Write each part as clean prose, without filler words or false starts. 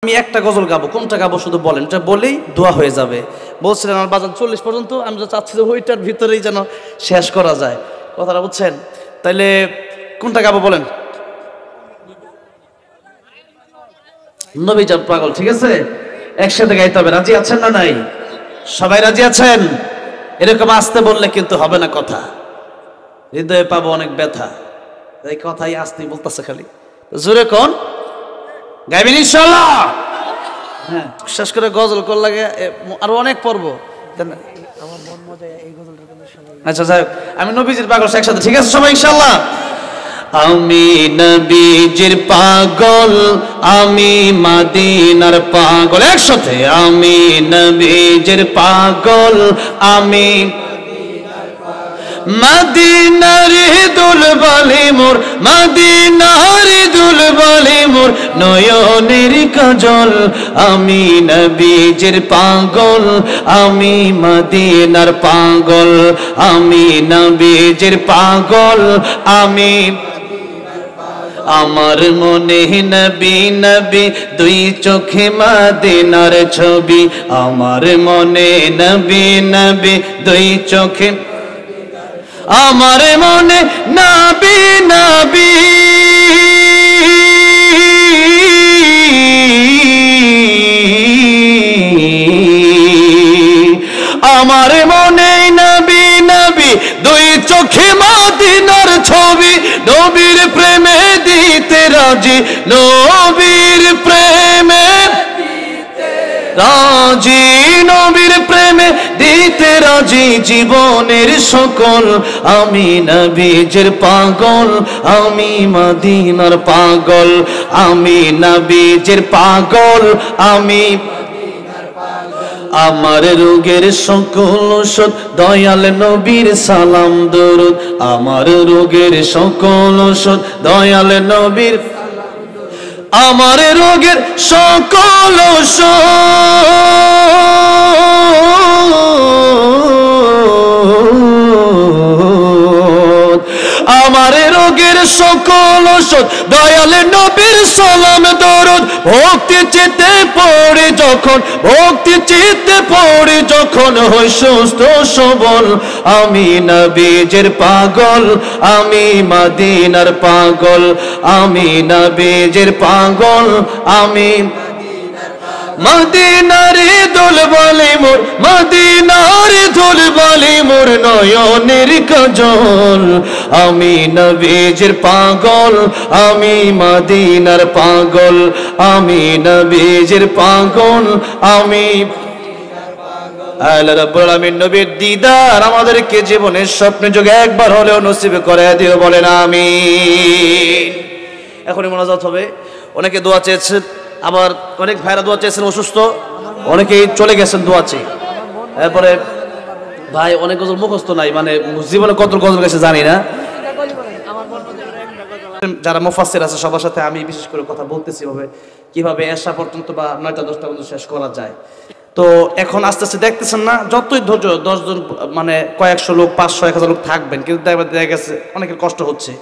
আমি একটা গজল গাবো, কোনটা গাবো শুধু বলেন, এটা বলেই দোয়া হয়ে যাবে। বলছিলেন আমার বাজান 40 পর্যন্ত, আমি তো চাচ্ছি যে ওইটার ভিতরেই যেন শেষ করা যায়, কথাটা বুঝছেন? তাইলে কোনটা গাবো বলেন? নবী যাব পাগল, ঠিক আছে, একসাথে গাইতে হবে। রাজি আছেন না নাই? সবাই রাজি আছেন? এরকম আসতে বললে কিন্তু হবে না, কথা হৃদয়ে পাবো অনেক ব্যথা, এই কথাই আসতে বলতেছে খালি। জোরে কোন গাইবেন ইনশাআল্লাহ? হ্যাঁ, শেষ করে গজল কর লাগে আরো অনেক পর্ব। আচ্ছা যাই হোক, আমি নবীজির পাগল একসাথে, ঠিক আছে সবাই ইনশাআল্লাহ? আমি নবীজির পাগল, আমি মদিনার পাগল, একসাথে। আমি নবীজির পাগল, আমি মদিনার দুলবালি মোর, মদিনার দুলবালি মোর নয়নের কাজল। আমি নবীজির পাগল, আমি মদিনার পাগল, আমি নবীজির পাগল, আমি আমার মনে নবী নবী দুই চোখে মদিনার ছবি। আমার মনে নবী নবী দুই চোখে, আমার মনে নবী নবী আমার মনে নবী নবী দুই চোখে মদিনার ছবি। নবীর প্রেমে দিতে রাজি, নবীর প্রেমে রাজি, নবীর প্রেমে দিতে রাজি জীবনের সকল। আমি নবীজির পাগল, আমি মদিনার পাগল, আমি নবীজির পাগল, আমি আমার রোগের সকল ওষুধ দয়াল নবীর সালাম দরুদ। আমার রোগের সকল ওষুধ দয়াল নবীর, আমার রোগের সকল ওষুধ, আমার রোগের সকল ওষুধ দয়াল নবীর সালাম দরুদ। ভক্তি চিত্তে পড়ে যখন, ভক্তি চিত্তে পড়ে যখন হই সুস্থ সবল। আমি নবীজির পাগল, আমি মদিনার পাগল, আমি নবীজির পাগল, আমি মদিনার দুলবালি মোর, মদিনার দুলবালি মোর নয়নের কাজল। আমি নবীজির পাগল, আমি মদিনার পাগল, আমি নবীজির পাগল, আমি আল্লাহ রাব্বুল আলামিন নবীর দিদার আমাদেরকে জীবনের স্বপ্নে যোগে একবার হলেও নসিব করে দিও, বলেন আমিন। এখনই মোনাজাত হবে। অনেকে দোয়া চেয়েছেন, আবার অনেক ভাইরা দোয়া চেয়েছেন অসুস্থ, অনেকেই চলে গেছেন দোয়া চেয়ে। এরপরে ভাই অনেক গজল মুখস্থ নাই, মানে জীবনে কত গজল গেছে জানি না। যারা মুফাসসির আছে সবার সাথে আমি বিশেষ করে কথা বলতেছি ভাবে কিভাবে এশা পর্যন্ত বা 9টা 10টা পর্যন্ত শেষ করা যায়। তো এখন আস্তে আস্তে দেখতেছেন না, যতই ধৈর্য 10 জন মানে কয়েকশো লোক, 500 1000 লোক থাকবেন, কিন্তু দেখা গেছে অনেকের কষ্ট হচ্ছে,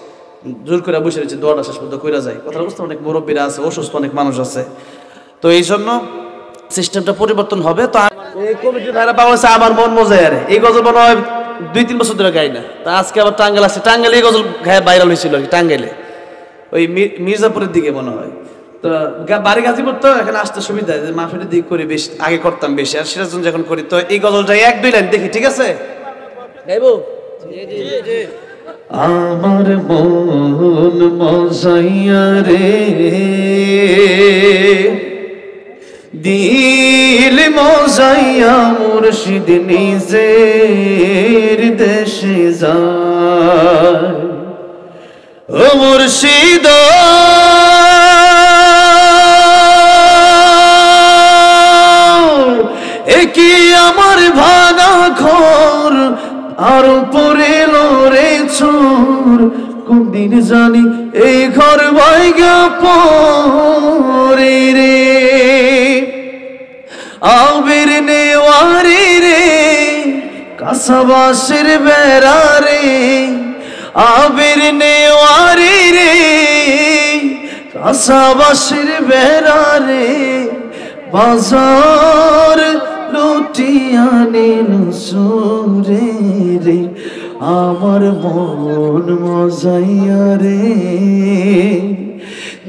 জোর করে বসে রয়েছে, দোয়াটা শেষ পর্যন্ত কইরা যায়। কথা বুঝতে, অনেক মুরব্বীরা আছে, অসুস্থ অনেক মানুষ আছে, তো এই জন্য সিস্টেমটা পরিবর্তন হবে। তো এই কমিটির ভাইরা পাওয়া হচ্ছে আমার মন মজা, আরে এই গজল মনে হয় 2-3 বছর ধরে গাই না। তা আজকে আবার টাঙ্গাইল আছে, টাঙ্গাইলে এই গজল গায়ে ভাইরাল হয়েছিল, টাঙ্গাইলে ওই মির্জাপুরের দিকে মনে হয়। তো বাড়ি গাজীপুর, তো এখানে আসতে সুবিধা, মাহফিলের দিক করি বেশি, আগে করতাম বেশি, আর সিরাজগঞ্জ যখন করি। তো এই গজলটা 1-2 লাইন দেখি, ঠিক আছে গাইবো? আমার মন মজাইয়া রে, দিল মজাইয়া মুর্শিদ নিজের দেশে যায়। ও মুর্শিদ কি আমার ভাঙা ঘর, আর উপরে লড়ে চোর, কোন দিন জানি এই ঘর ভাইগা পড়ে রে। আবির নেওয়ারি রে, কাসাবাসের বেড়া রে, আবির নেওয়ারি রে, কাসাবাসের বেড়া রে। বাজার লুটিয়া নিল সুরে রে আমার মন মজাইয়া রে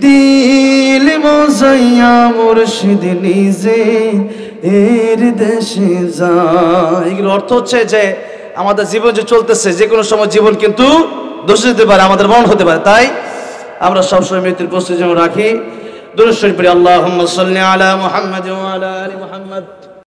দিল মজাইয়া মুর্শিদ নিজে এর দেশে যায়। এগুলোর অর্থ হচ্ছে যে আমাদের জীবন যে চলতেছে, যে কোনো সময় জীবন কিন্তু দোষে দিতে পারে, আমাদের মরণ হতে পারে। তাই আমরা সবসময় মৃত্যুর প্রস্তুতি যেন রাখি। দুরূদ শরীফ পড়ি, আল্লাহুম্মা সাল্লি আলা মুহাম্মাদ ওয়া আলা আলি মুহাম্মাদ।